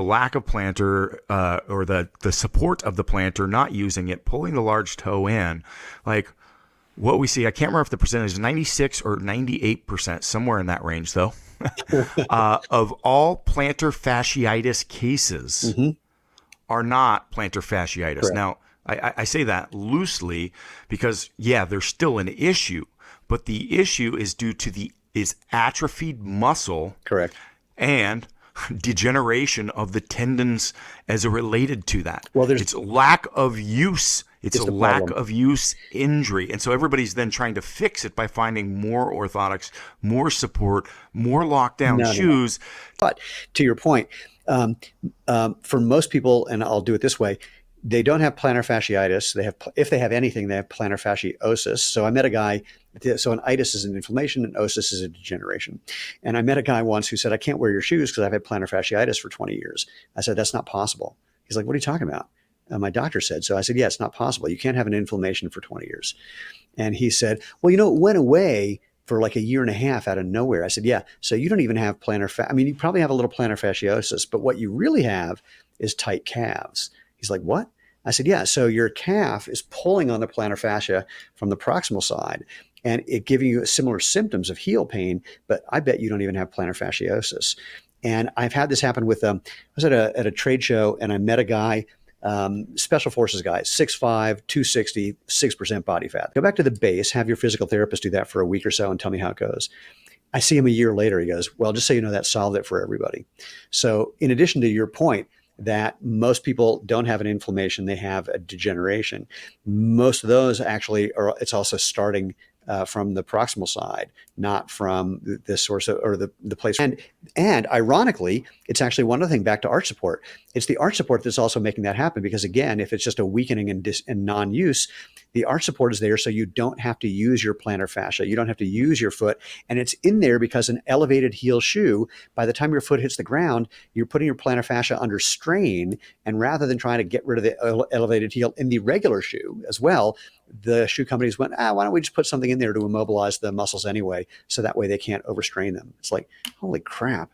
lack of plantar or the support of the plantar, not using it, pulling the large toe in, like what we see, I can't remember if the percentage is 96 or 98%, somewhere in that range though, of all plantar fasciitis cases Hmm. are not plantar fasciitis. Correct. Now, I say that loosely because, yeah, there's still an issue, but the issue is due to is atrophied muscle Correct. and degeneration of the tendons as related to that. Well, there's It's lack of use. It's it's a the lack problem. of use injury. And so everybody's then trying to fix it by finding more orthotics, more support, more lockdown No, no, no. shoes. But to your point, um, for most people, and I'll do it this way, they don't have plantar fasciitis. They have, if they have anything, they have plantar fasciosis. So I met a guy. So an itis is an inflammation, and osis is a degeneration. And I met a guy once who said, "I can't wear your shoes because I've had plantar fasciitis for 20 years." I said, "That's not possible." He's like, "What are you talking about?" My doctor said so. I said, "Yeah, it's not possible. You can't have an inflammation for 20 years." And he said, "Well, it went away for like a year and a half out of nowhere." I said, "Yeah, so you don't even have I mean, you probably have a little plantar fasciosis, but what you really have is tight calves." He's like, "What?" I said, "Yeah, so your calf is pulling on the plantar fascia from the proximal side and it giving you similar symptoms of heel pain, but I bet you don't even have plantar fasciosis." And I've had this happen with I was at a trade show and I met a guy, special forces guy, 6'5", 260, 6% body fat. Go back to the base, have your physical therapist do that for a week or so and tell me how it goes. I see him a year later. He goes, "Well, just so you know, that solved it for everybody." So in addition to your point that most people don't have an inflammation, they have a degeneration. Most of those actually are, it's also starting from the proximal side, not from the source of, or the place. And ironically, it's actually one other thing back to arch support. It's the arch support that's also making that happen because again, if it's just a weakening and non-use, the arch support is there so you don't have to use your plantar fascia. You don't have to use your foot. And it's in there because an elevated heel shoe, by the time your foot hits the ground, you're putting your plantar fascia under strain. And rather than trying to get rid of the elevated heel in the regular shoe as well, the shoe companies went, why don't we just put something in there to immobilize the muscles anyway, so that way they can't overstrain them. It's like, holy crap.